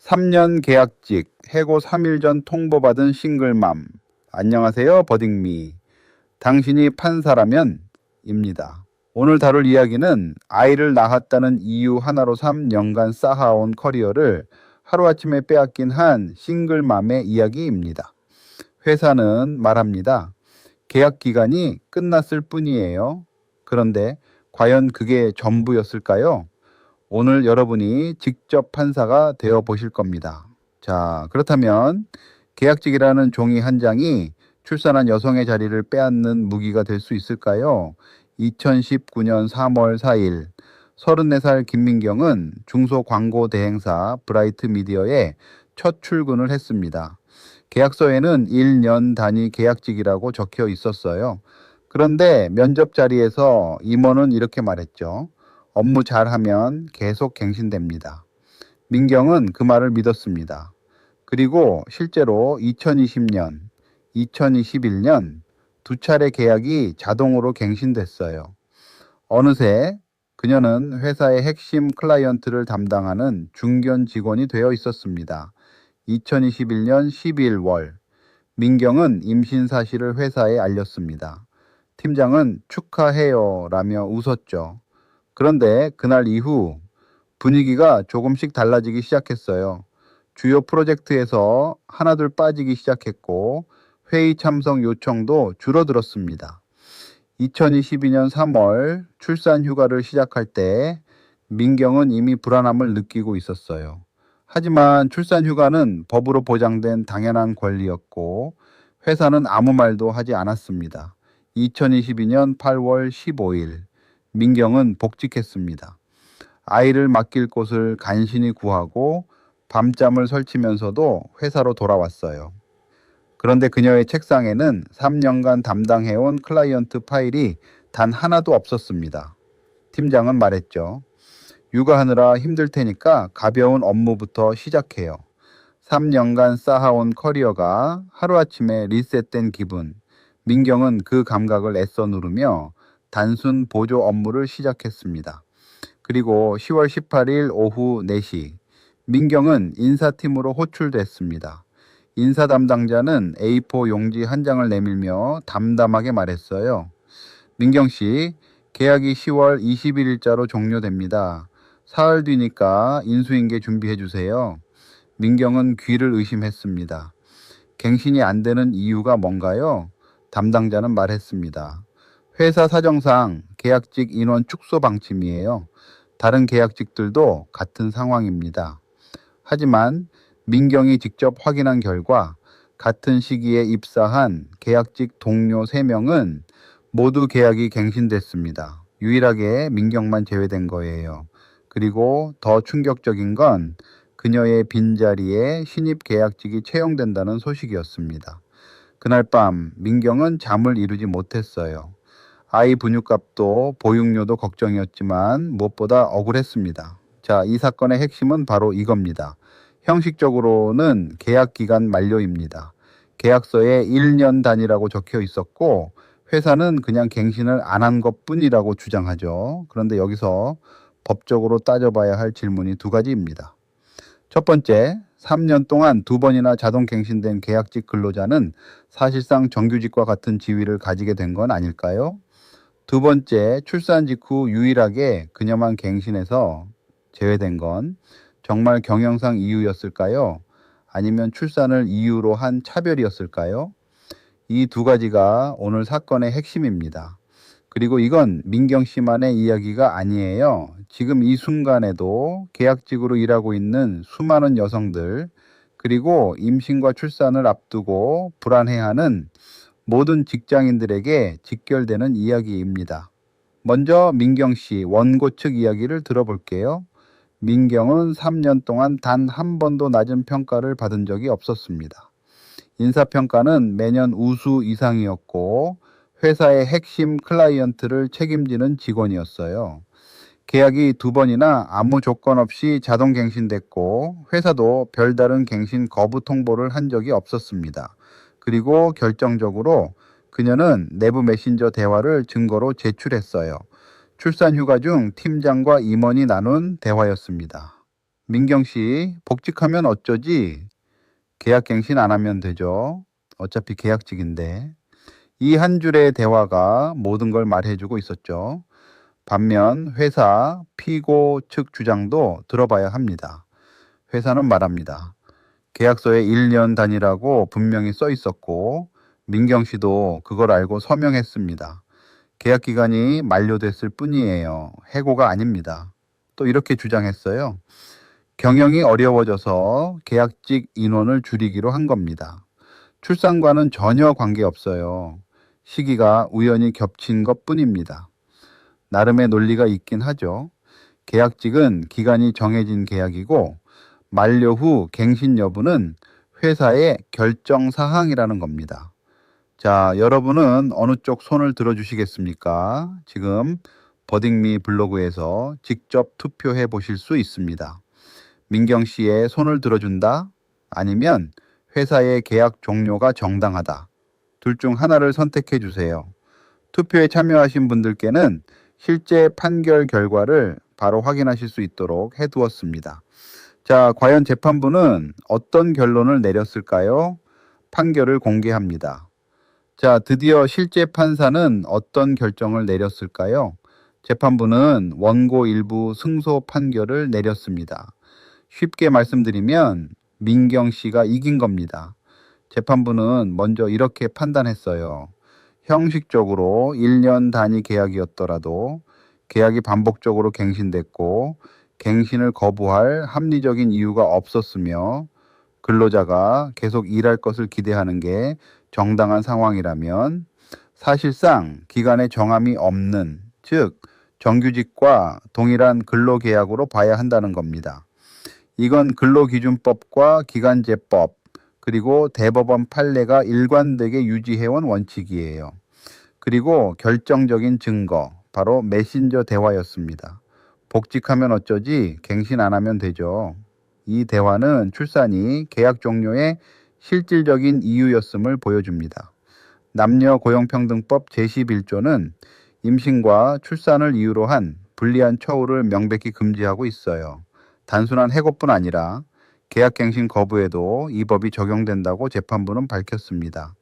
3년 계약직, 해고 3일 전 통보받은 싱글맘. 안녕하세요, 버딩미. 당신이 판사라면? 입니다. 오늘 다룰 이야기는 아이를 낳았다는 이유 하나로 3년간 쌓아온 커리어를 하루아침에 빼앗긴 한 싱글맘의 이야기입니다. 회사는 말합니다. 계약 기간이 끝났을 뿐이에요. 그런데 과연 그게 전부였을까요? 오늘 여러분이 직접 판사가 되어 보실 겁니다. 자, 그렇다면 계약직이라는 종이 한 장이 출산한 여성의 자리를 빼앗는 무기가 될 수 있을까요? 2019년 3월 4일 34살 김민경은 중소광고대행사 브라이트 미디어에 첫 출근을 했습니다. 계약서에는 1년 단위 계약직이라고 적혀 있었어요. 그런데 면접 자리에서 임원은 이렇게 말했죠. 업무 잘하면 계속 갱신됩니다. 민경은 그 말을 믿었습니다. 그리고 실제로 2020년, 2021년 두 차례 계약이 자동으로 갱신됐어요. 어느새 그녀는 회사의 핵심 클라이언트를 담당하는 중견 직원이 되어 있었습니다. 2021년 12월, 민경은 임신 사실을 회사에 알렸습니다. 팀장은 축하해요 라며 웃었죠. 그런데 그날 이후 분위기가 조금씩 달라지기 시작했어요. 주요 프로젝트에서 하나둘 빠지기 시작했고 회의 참석 요청도 줄어들었습니다. 2022년 3월 출산 휴가를 시작할 때 민경은 이미 불안함을 느끼고 있었어요. 하지만 출산 휴가는 법으로 보장된 당연한 권리였고 회사는 아무 말도 하지 않았습니다. 2022년 8월 15일 민경은 복직했습니다. 아이를 맡길 곳을 간신히 구하고 밤잠을 설치면서도 회사로 돌아왔어요. 그런데 그녀의 책상에는 3년간 담당해온 클라이언트 파일이 단 하나도 없었습니다. 팀장은 말했죠. 육아하느라 힘들 테니까 가벼운 업무부터 시작해요. 3년간 쌓아온 커리어가 하루아침에 리셋된 기분. 민경은 그 감각을 애써 누르며 단순 보조 업무를 시작했습니다. 그리고 10월 18일 오후 4시, 민경은 인사팀으로 호출됐습니다. 인사 담당자는 A4 용지 한 장을 내밀며 담담하게 말했어요. 민경 씨, 계약이 10월 21일자로 종료됩니다. 사흘 뒤니까 인수인계 준비해 주세요. 민경은 귀를 의심했습니다. 갱신이 안 되는 이유가 뭔가요? 담당자는 말했습니다. 회사 사정상 계약직 인원 축소 방침이에요. 다른 계약직들도 같은 상황입니다. 하지만 민경이 직접 확인한 결과 같은 시기에 입사한 계약직 동료 3명은 모두 계약이 갱신됐습니다. 유일하게 민경만 제외된 거예요. 그리고 더 충격적인 건 그녀의 빈자리에 신입 계약직이 채용된다는 소식이었습니다. 그날 밤 민경은 잠을 이루지 못했어요. 아이 분유값도 보육료도 걱정이었지만 무엇보다 억울했습니다. 자, 이 사건의 핵심은 바로 이겁니다. 형식적으로는 계약 기간 만료입니다. 계약서에 1년 단위라고 적혀 있었고 회사는 그냥 갱신을 안 한 것뿐이라고 주장하죠. 그런데 여기서 법적으로 따져봐야 할 질문이 두 가지입니다. 첫 번째, 3년 동안 2번이나 자동 갱신된 계약직 근로자는 사실상 정규직과 같은 지위를 가지게 된 건 아닐까요? 두 번째, 출산 직후 유일하게 그녀만 갱신해서 제외된 건 정말 경영상 이유였을까요? 아니면 출산을 이유로 한 차별이었을까요? 이 두 가지가 오늘 사건의 핵심입니다. 그리고 이건 민경 씨만의 이야기가 아니에요. 지금 이 순간에도 계약직으로 일하고 있는 수많은 여성들, 그리고 임신과 출산을 앞두고 불안해하는 모든 직장인들에게 직결되는 이야기입니다. 먼저 민경 씨 원고 측 이야기를 들어볼게요. 민경은 3년 동안 단 한 번도 낮은 평가를 받은 적이 없었습니다. 인사평가는 매년 우수 이상이었고 회사의 핵심 클라이언트를 책임지는 직원이었어요. 계약이 2번이나 아무 조건 없이 자동 갱신됐고 회사도 별다른 갱신 거부 통보를 한 적이 없었습니다. 그리고 결정적으로 그녀는 내부 메신저 대화를 증거로 제출했어요. 출산 휴가 중 팀장과 임원이 나눈 대화였습니다. 민경 씨, 복직하면 어쩌지? 계약갱신 안 하면 되죠. 어차피 계약직인데. 이 한 줄의 대화가 모든 걸 말해주고 있었죠. 반면 회사 피고 측 주장도 들어봐야 합니다. 회사는 말합니다. 계약서에 1년 단위라고 분명히 써 있었고 민경 씨도 그걸 알고 서명했습니다. 계약 기간이 만료됐을 뿐이에요. 해고가 아닙니다. 또 이렇게 주장했어요. 경영이 어려워져서 계약직 인원을 줄이기로 한 겁니다. 출산과는 전혀 관계없어요. 시기가 우연히 겹친 것 뿐입니다. 나름의 논리가 있긴 하죠. 계약직은 기간이 정해진 계약이고 만료 후 갱신 여부는 회사의 결정 사항이라는 겁니다. 자, 여러분은 어느 쪽 손을 들어주시겠습니까? 지금 버딩미 블로그에서 직접 투표해 보실 수 있습니다. 민경 씨의 손을 들어준다? 아니면 회사의 계약 종료가 정당하다? 둘 중 하나를 선택해 주세요. 투표에 참여하신 분들께는 실제 판결 결과를 바로 확인하실 수 있도록 해두었습니다. 자, 과연 재판부는 어떤 결론을 내렸을까요? 판결을 공개합니다. 자, 드디어 실제 판사는 어떤 결정을 내렸을까요? 재판부는 원고 일부 승소 판결을 내렸습니다. 쉽게 말씀드리면 민경 씨가 이긴 겁니다. 재판부는 먼저 이렇게 판단했어요. 형식적으로 1년 단위 계약이었더라도 계약이 반복적으로 갱신됐고 갱신을 거부할 합리적인 이유가 없었으며 근로자가 계속 일할 것을 기대하는 게 정당한 상황이라면 사실상 기간에 정함이 없는, 즉 정규직과 동일한 근로계약으로 봐야 한다는 겁니다. 이건 근로기준법과 기간제법 그리고 대법원 판례가 일관되게 유지해온 원칙이에요. 그리고 결정적인 증거, 바로 메신저 대화였습니다. 복직하면 어쩌지? 갱신 안 하면 되죠. 이 대화는 출산이 계약 종료의 실질적인 이유였음을 보여줍니다. 남녀고용평등법 제11조는 임신과 출산을 이유로 한 불리한 처우를 명백히 금지하고 있어요. 단순한 해고뿐 아니라 계약갱신 거부에도 이 법이 적용된다고 재판부는 밝혔습니다.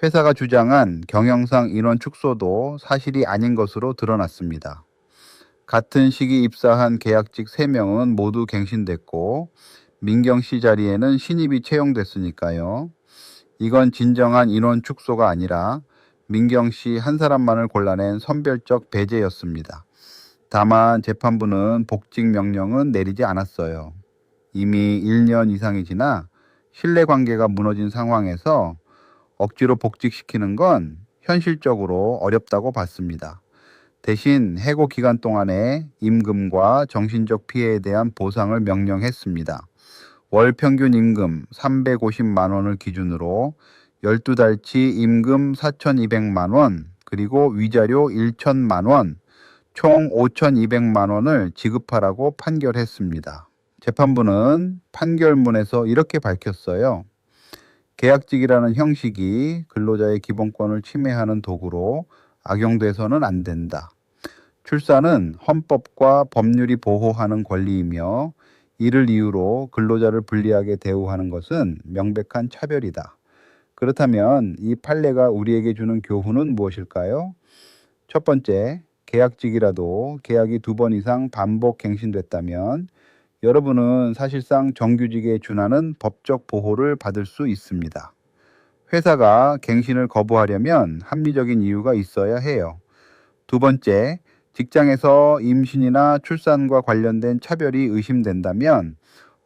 회사가 주장한 경영상 인원 축소도 사실이 아닌 것으로 드러났습니다. 같은 시기 입사한 계약직 3명은 모두 갱신됐고 민경 씨 자리에는 신입이 채용됐으니까요. 이건 진정한 인원 축소가 아니라 민경 씨 한 사람만을 골라낸 선별적 배제였습니다. 다만 재판부는 복직 명령은 내리지 않았어요. 이미 1년 이상이 지나 신뢰관계가 무너진 상황에서 억지로 복직시키는 건 현실적으로 어렵다고 봤습니다. 대신 해고 기간 동안에 임금과 정신적 피해에 대한 보상을 명령했습니다. 월 평균 임금 350만 원을 기준으로 12달치 임금 4,200만 원, 그리고 위자료 1,000만 원, 총 5,200만 원을 지급하라고 판결했습니다. 재판부는 판결문에서 이렇게 밝혔어요. 계약직이라는 형식이 근로자의 기본권을 침해하는 도구로 악용돼서는 안 된다. 출산은 헌법과 법률이 보호하는 권리이며 이를 이유로 근로자를 불리하게 대우하는 것은 명백한 차별이다. 그렇다면 이 판례가 우리에게 주는 교훈은 무엇일까요? 첫 번째, 계약직이라도 계약이 2번 이상 반복 갱신됐다면 여러분은 사실상 정규직에 준하는 법적 보호를 받을 수 있습니다. 회사가 갱신을 거부하려면 합리적인 이유가 있어야 해요. 두 번째, 직장에서 임신이나 출산과 관련된 차별이 의심된다면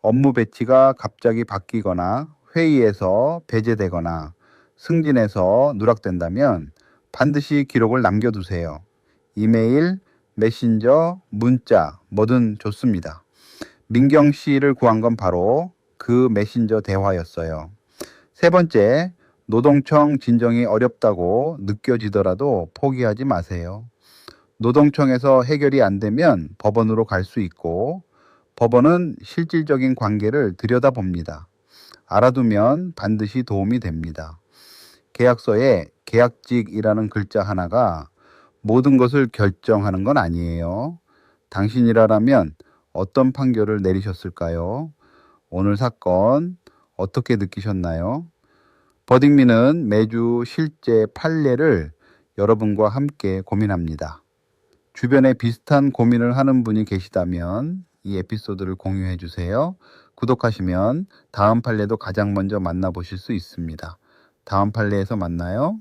업무 배치가 갑자기 바뀌거나 회의에서 배제되거나 승진에서 누락된다면 반드시 기록을 남겨두세요. 이메일, 메신저, 문자, 뭐든 좋습니다. 민경 씨를 구한 건 바로 그 메신저 대화였어요. 세 번째, 노동청 진정이 어렵다고 느껴지더라도 포기하지 마세요. 노동청에서 해결이 안 되면 법원으로 갈 수 있고 법원은 실질적인 관계를 들여다봅니다. 알아두면 반드시 도움이 됩니다. 계약서에 계약직이라는 글자 하나가 모든 것을 결정하는 건 아니에요. 당신이라면 어떤 판결을 내리셨을까요? 오늘 사건 어떻게 느끼셨나요? 버딩미는 매주 실제 판례를 여러분과 함께 고민합니다. 주변에 비슷한 고민을 하는 분이 계시다면 이 에피소드를 공유해 주세요. 구독하시면 다음 판례도 가장 먼저 만나보실 수 있습니다. 다음 판례에서 만나요.